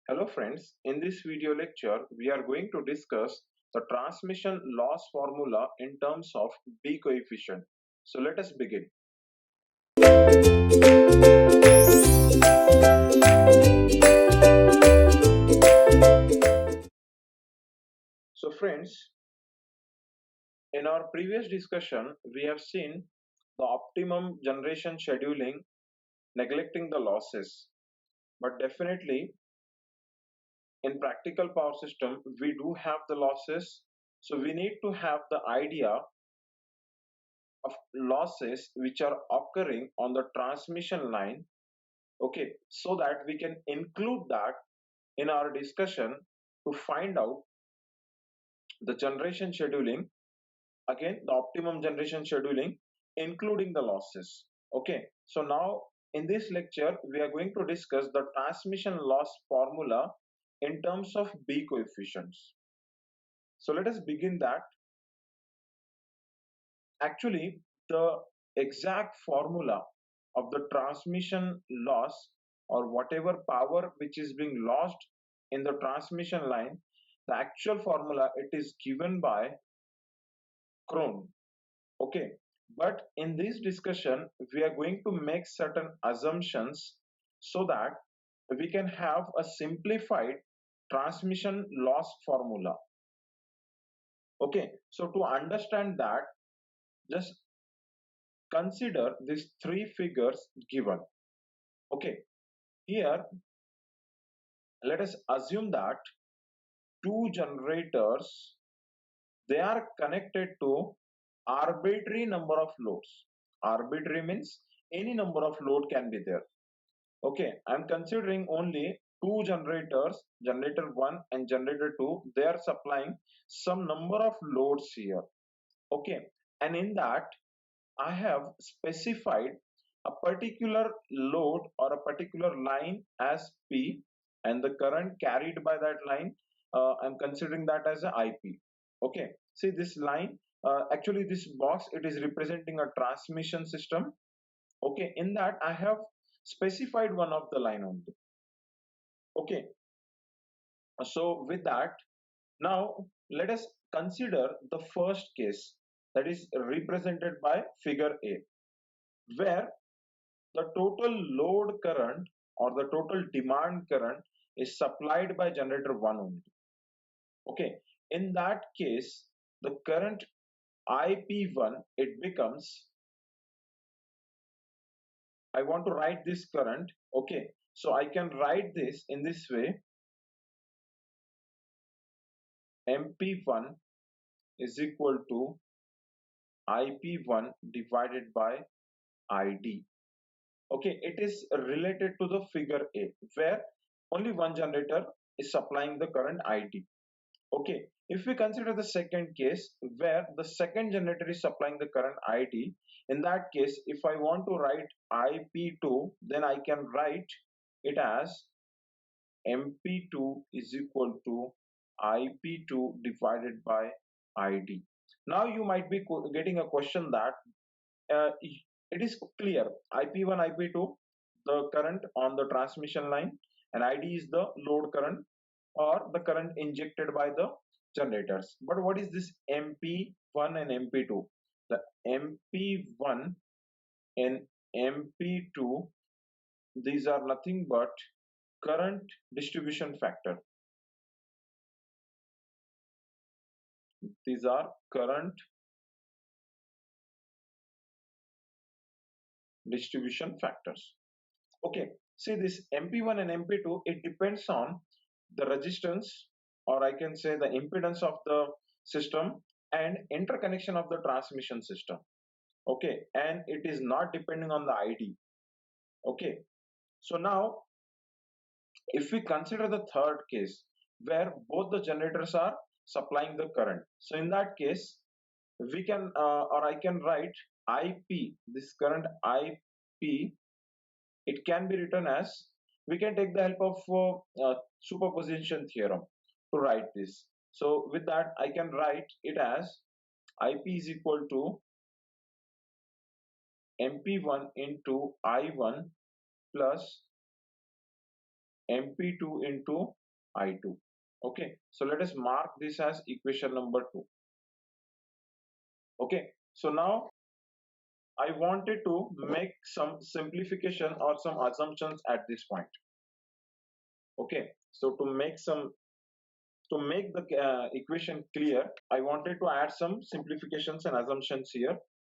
Hello friends, in this video lecture we are going to discuss the transmission loss formula in terms of B coefficient. So let us begin. So friends, in our previous discussion we have seen the optimum generation scheduling neglecting the losses. But definitely in practical power system we do have the losses. So we need to have the idea of losses which are occurring on the transmission line, okay, so that we can include that in our discussion to find out the generation scheduling, again the optimum generation scheduling including the losses. Okay, so now in this lecture we are going to discuss the transmission loss formula in terms of B coefficients. So let us begin that. Actually, the exact formula of the transmission loss or whatever power which is being lost in the transmission line, the actual formula it is given by Kron. Okay, but in this discussion we are going to make certain assumptions so that we can have a simplified transmission loss formula. Okay, so to understand that, just consider these three figures given. Okay, here let us assume that two generators, they are connected to arbitrary number of loads. Arbitrary means any number of load can be there. Okay, I'm considering only two generators, generator 1 and generator 2, they are supplying some number of loads here. Okay, and in that I have specified a particular load or a particular line as P, and the current carried by that line, I'm considering that as a IP. Okay, see this line, actually this box, it is representing a transmission system. Okay, in that I have specified one of the line only. Okay, so with that, now let us consider the first case, that is represented by figure A, where the total load current or the total demand current is supplied by generator 1 only. Okay, in that case the current IP1, it becomes, I want to write this current. Okay, so I can write this in this way: MP1 is equal to IP1 divided by ID. Okay, it is related to the figure A, where only one generator is supplying the current ID. Okay, if we consider the second case where the second generator is supplying the current ID, in that case, if I want to write IP2, then I can write it as MP2 is equal to IP2 divided by ID. Now you might be getting a question that it is clear IP1, IP2, the current on the transmission line, and ID is the load current or the current injected by the generators. But what is this MP1 and MP2? The MP1 and MP2, these are nothing but current distribution factor. These are current distribution factors. Okay, see this MP1 and MP2, it depends on the resistance, or I can say the impedance of the system and interconnection of the transmission system. Okay, and it is not depending on the ID. Okay, so now if we consider the third case where both the generators are supplying the current, so in that case we can or I can write IP, this current IP, it can be written as, we can take the help of superposition theorem to write this. So with that I can write it as IP is equal to MP1 into I1 plus mp2 into I2. Okay, so let us mark this as equation number 2. Okay, so now I wanted to make some simplification or some assumptions at this point. Okay, so to make the equation clear, I wanted to add some simplifications and assumptions here.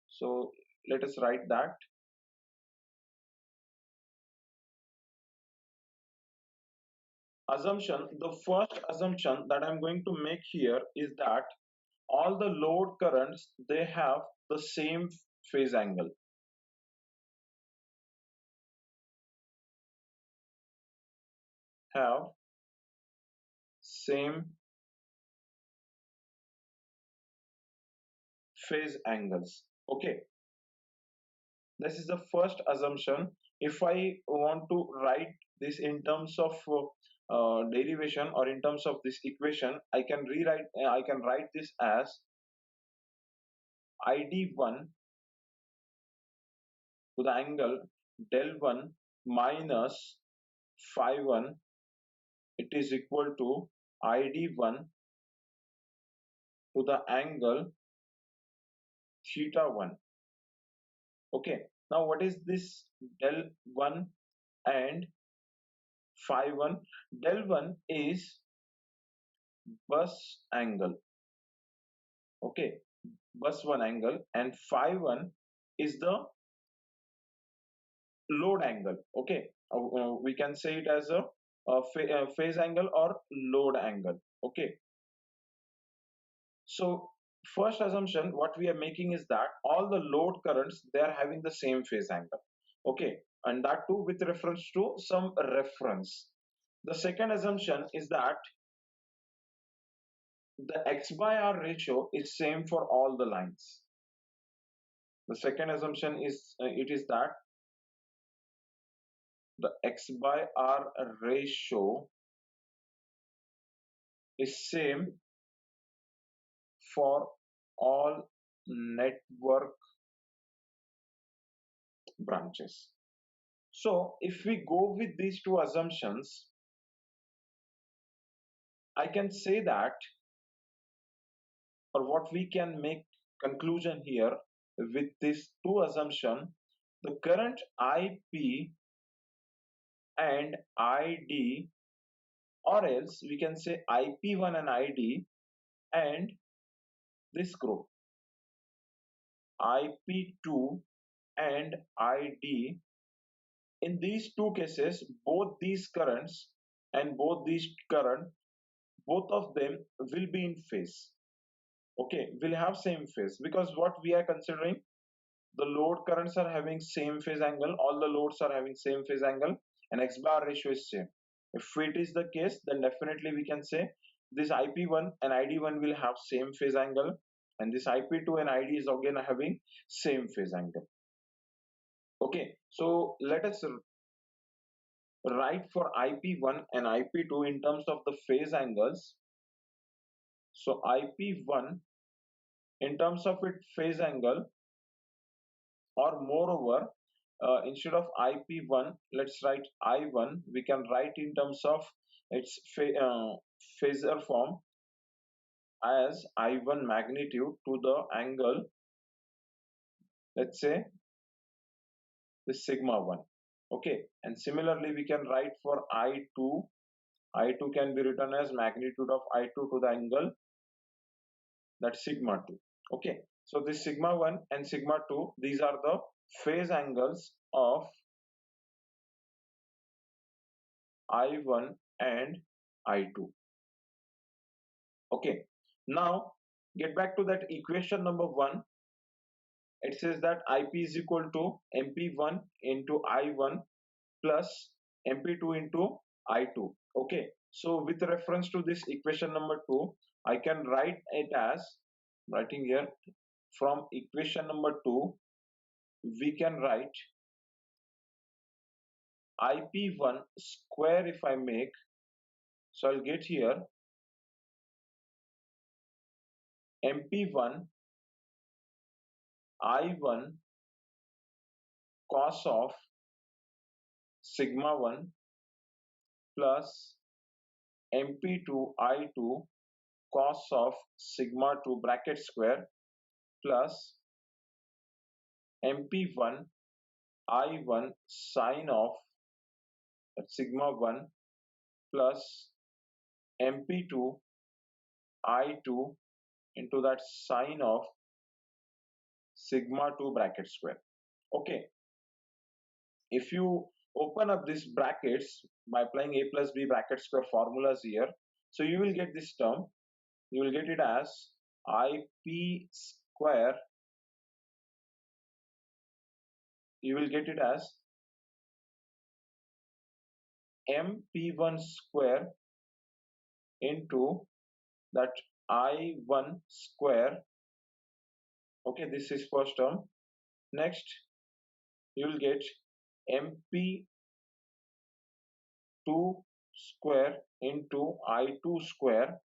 So let us write that. Assumption, the first assumption that I'm going to make here is that all the load currents, they have the same phase angle. Have same phase angles. Okay, this is the first assumption. If I want to write this in terms of derivation or in terms of this equation, I can write this as id1 to the angle del 1 minus phi 1, it is equal to id1 to the angle theta 1. Okay, now what is this del 1 and phi 1? Del 1 is bus angle. Okay, bus 1 angle, and phi 1 is the load angle. Okay, we can say it as a phase angle or load angle. Okay, so first assumption what we are making is that all the load currents, they are having the same phase angle. Okay, and that too with reference to some reference. The second assumption is that the x by r ratio is same for all the lines. The second assumption is it is that the x by r ratio is same for all network branches. So if we go with these two assumptions, I can say that, or what we can make conclusion here with these two assumption, the current IP and ID, or else we can say IP1 and ID, and this group IP2 and ID, in these two cases both these currents and both of them will be in phase. Okay, will have same phase, because what we are considering, the load currents are having same phase angle, all the loads are having same phase angle, and x bar ratio is same. If it is the case, then definitely we can say this IP1 and ID1 will have same phase angle, and this IP2 and ID is again having same phase angle. Okay, so let us write for IP1 and IP2 in terms of the phase angles. So IP1 in terms of its phase angle, or moreover, instead of IP1, let's write I1. We can write in terms of its phasor form as I1 magnitude to the angle, let's say the sigma 1. Okay, and similarly we can write for I2. I2 can be written as magnitude of I2 to the angle, that's sigma 2. Okay, so this sigma 1 and sigma 2, these are the phase angles of I1 and I2. Okay, now get back to that equation number 1. It says that IP is equal to MP1 into I1 plus MP2 into I2. Okay, so with reference to this equation number 2, I can write it as, writing here from equation number 2, we can write IP1 square if I make, so I'll get here MP1 I1 cos of sigma 1 plus mp2 I2 cos of sigma 2 bracket square plus mp1 I1 sine of sigma 1 plus mp2 I2 into that sine of sigma 2 bracket square. Okay, if you open up these brackets by applying a plus b bracket square formulas here, so you will get this term. You will get it as ip square. You will get it as mp1 square into that I1 square. Okay, this is first term. Next, you will get mp2 square into I2 square.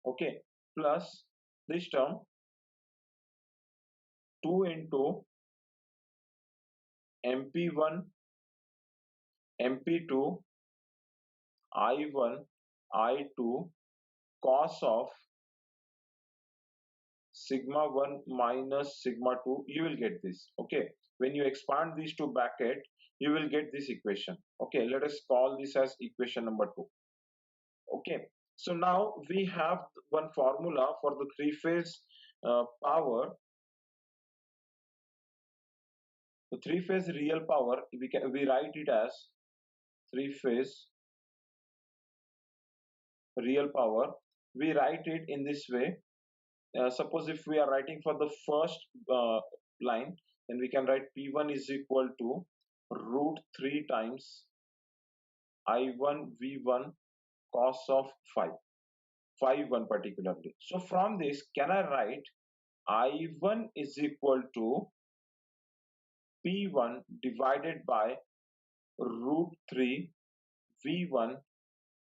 Okay, plus this term 2 into mp1 mp2 I1 I2 cos of sigma 1 minus sigma 2. You will get this. Okay, when you expand these two bracket, you will get this equation. Okay, let us call this as equation number 2. Okay, so now we have one formula for the three-phase power. The three-phase real power, we write it as three-phase real power. We write it in this way. Suppose if we are writing for the first line, then we can write P1 is equal to root 3 times I1 V1 cos of 5, 1 particularly. So from this, can I write I1 is equal to P1 divided by root 3 V1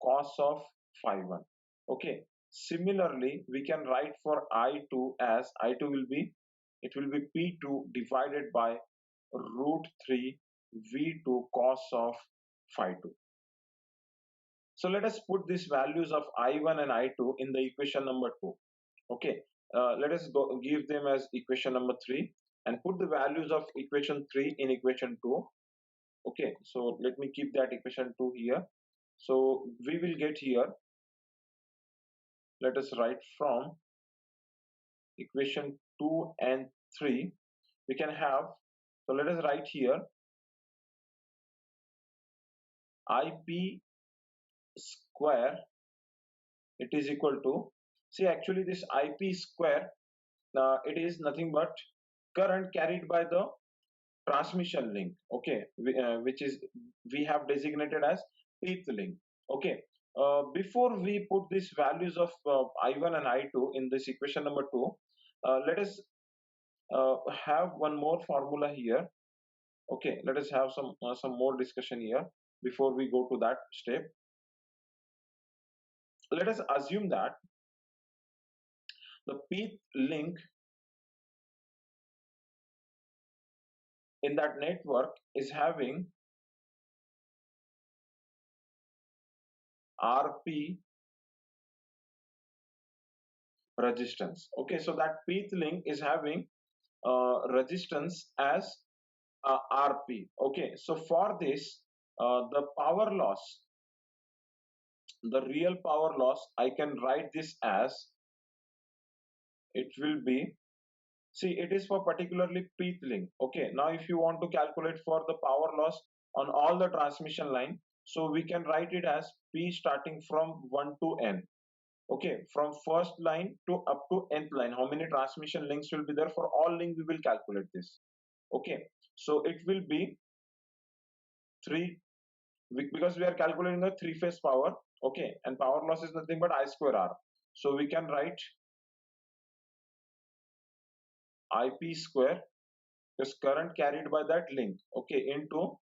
cos of 1. Okay, similarly we can write for I2 as I2 will be, it will be P2 divided by root 3 V2 cos of 2. So let us put these values of I1 and I2 in the equation number 2. Okay, let us go give them as equation number 3 and put the values of equation 3 in equation 2. Okay, so let me keep that equation 2 here. So we will get here, let us write from equation 2 and 3, we can have, so let us write here ip square, it is equal to, see actually this ip square, it is nothing but current carried by the transmission link. Okay, which is we have designated as pth link. Okay, before we put these values of I1 and I2 in this equation number 2, let us have one more formula here. Okay, let us have some more discussion here before we go to that step. Let us assume that the pth link in that network is having rp resistance. Okay, so that pth link is having resistance as rp. Okay, so for this the power loss, the real power loss, I can write this as, it will be, see it is for particularly pth link. Okay, now if you want to calculate for the power loss on all the transmission line, so we can write it as p starting from 1 to n. Okay, from first line to up to nth line, how many transmission links will be there, for all link we will calculate this. Okay, so it will be 3, because we are calculating the three phase power. Okay, and power loss is nothing but I square r, so we can write ip square is current carried by that link, okay, into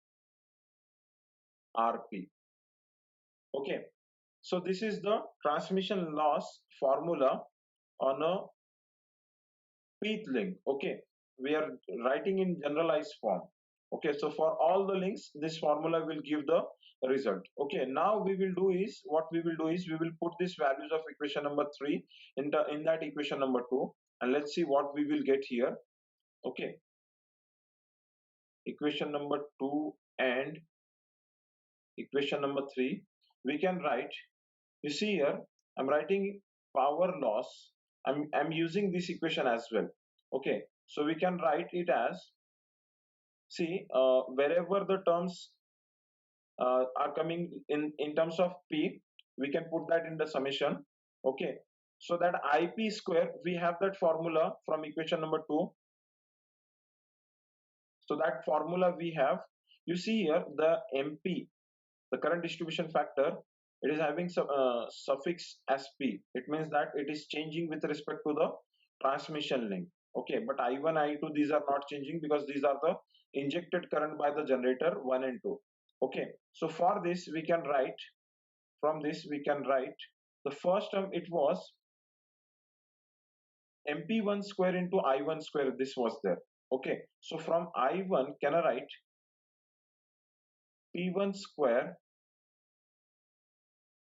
rp. Okay, so this is the transmission loss formula on a pth link. Okay, we are writing in generalized form. Okay, so for all the links, this formula will give the result. Okay, now we will do is, what we will do is, we will put these values of equation number 3 in that equation number 2, and let's see what we will get here. Okay, equation number 2 and equation number 3, we can write, you see here, I'm writing power loss. I'm using this equation as well. Okay, so we can write it as, see, wherever the terms are coming in terms of p, we can put that in the summation. Okay, so that ip square, we have that formula from equation number 2. So that formula we have, you see here, the mp, the current distribution factor, it is having some suffix as p. It means that it is changing with respect to the transmission link. Okay, but I1 I2, these are not changing because these are the injected current by the generator 1 and 2. Okay, so for this we can write, from this we can write, the first term, it was mp1 square into I1 square, this was there. Okay, so from I1 can I write p1 square,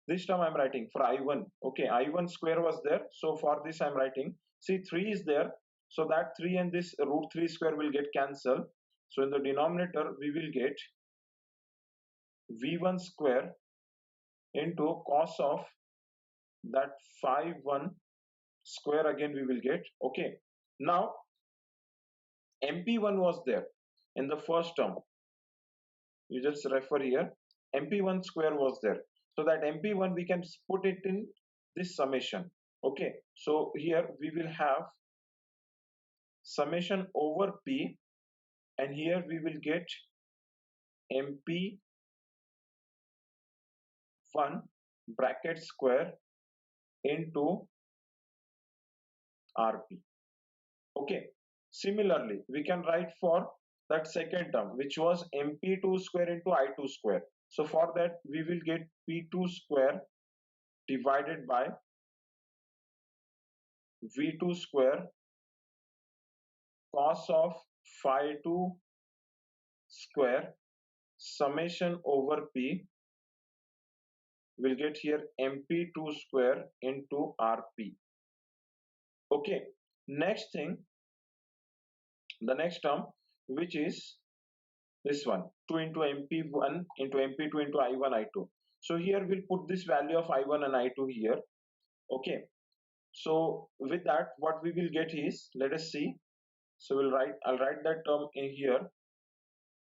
this term I'm writing for I1. Okay, I1 square was there, so for this I'm writing, see, 3 is there, so that 3 and this root 3 square will get cancelled. So in the denominator we will get v1 square into cos of that 5 1 square, again we will get. Okay, now mp1 was there in the first term, you just refer here, mp1 square was there, so that mp1 we can put it in this summation. Okay, so here we will have summation over p, and here we will get mp1 bracket square into rp. Okay, similarly we can write for that second term, which was mp2 square into I2 square. So for that we will get p2 square divided by v2 square cos of phi 2 square summation over p, will get here mp2 square into rp. Okay, next thing, the next term, which is this one, 2 into mp1 into mp2 into I1 I2. So here we'll put this value of I1 and I2 here. Okay, so with that what we will get is, let us see, so I'll write that term in here.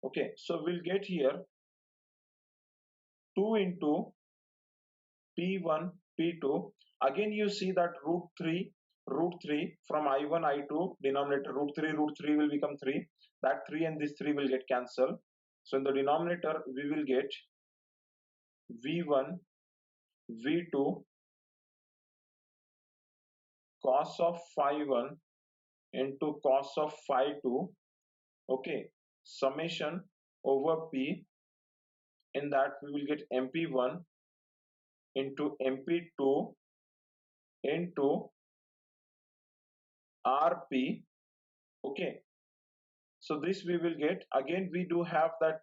Okay, so we'll get here 2 into p1 p2, again you see that root 3 from I1 I2 denominator, root 3 will become 3, that 3 and this 3 will get cancelled. So in the denominator we will get v1 v2 cos of phi 1 into cos of phi 2. Okay, summation over p, in that we will get mp1 into mp2 into rp. Okay, so this we will get, again we do have that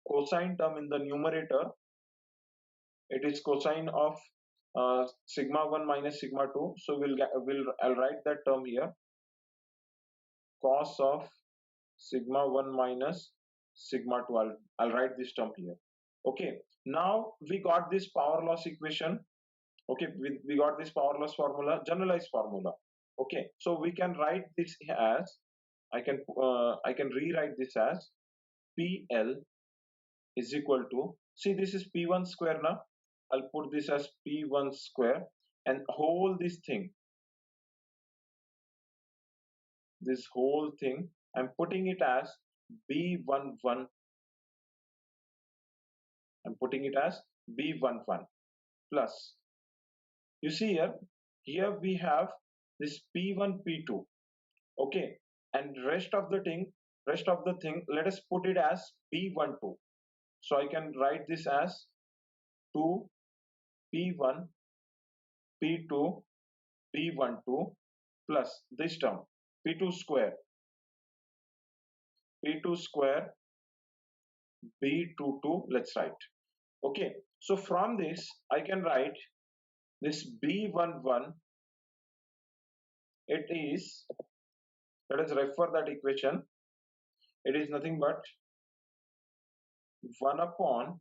cosine term in the numerator, it is cosine of sigma 1 minus sigma 2, so I'll write that term here, cos of sigma 1 minus sigma 2, I'll write this term here. Okay, now we got this power loss equation. Okay, we got this power loss formula, generalized formula. Okay, so we can write this as, I can rewrite this as PL is equal to, see, this is P1 square now, I'll put this as P1 square, and this whole thing I'm putting it as B11, I'm putting it as B11 plus, you see here we have this P1 P2. Okay, and rest of the thing, let us put it as B12. So I can write this as 2 P1 P2 P12 plus this term P2 square B22, let's write. Okay, so from this I can write this B11, it is, let us refer that equation, it is nothing but 1 upon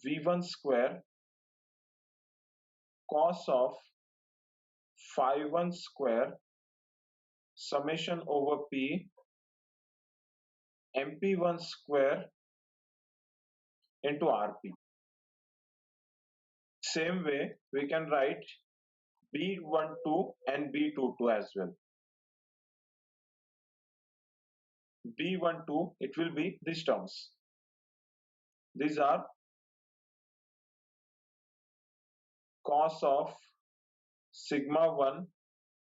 V1 square cos of phi 1 square summation over P MP1 square into RP. Same way we can write B12 and B22 as well. B12, it will be these terms. These are cos of sigma 1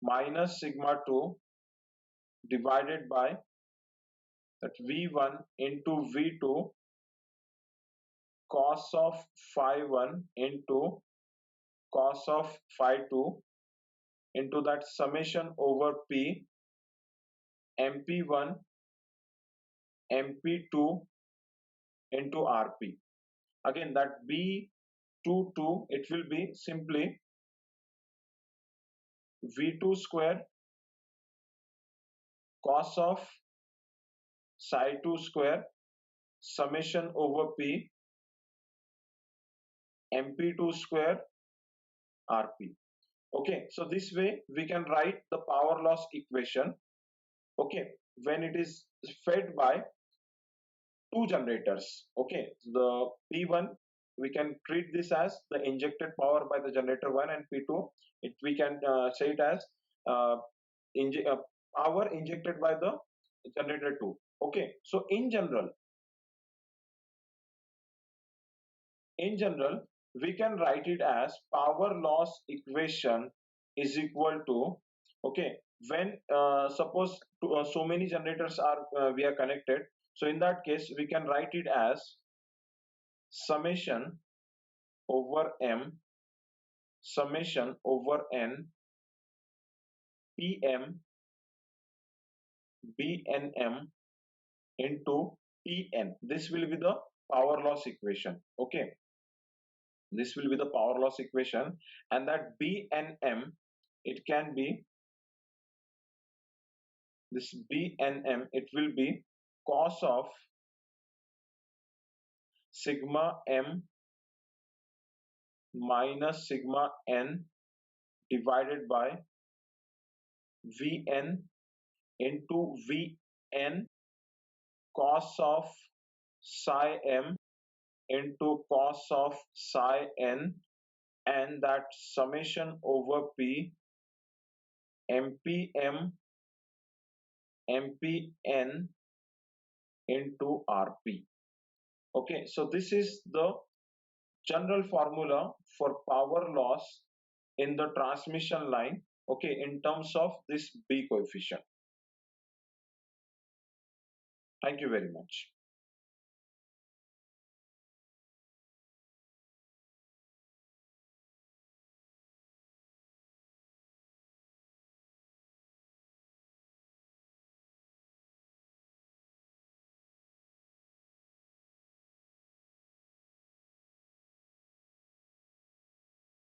minus sigma 2 divided by that V1 into V2 cos of phi 1 into cos of phi 2 into that summation over P MP1 MP2 into RP. Again that B22, it will be simply V2 square cos of psi 2 square summation over P MP2 square RP. Okay, so this way we can write the power loss equation. Okay, when it is fed by two generators. Okay, the P1, we can treat this as the injected power by the generator 1, and P2, we can say it as uh, power injected by the generator 2. Okay, so in general we can write it as power loss equation is equal to, okay, when suppose so many generators are we are connected, so in that case we can write it as summation over m summation over n pm bnm into pn. This will be the power loss equation. Okay, this will be the power loss equation, and that bnm, it can be this bnm, it will be cos of sigma m minus sigma n divided by vn into vn cos of psi m into cos of psi n, and that summation over p mpm mpn into rp. Okay, so this is the general formula for power loss in the transmission line, okay, in terms of this B coefficient. Thank you very much.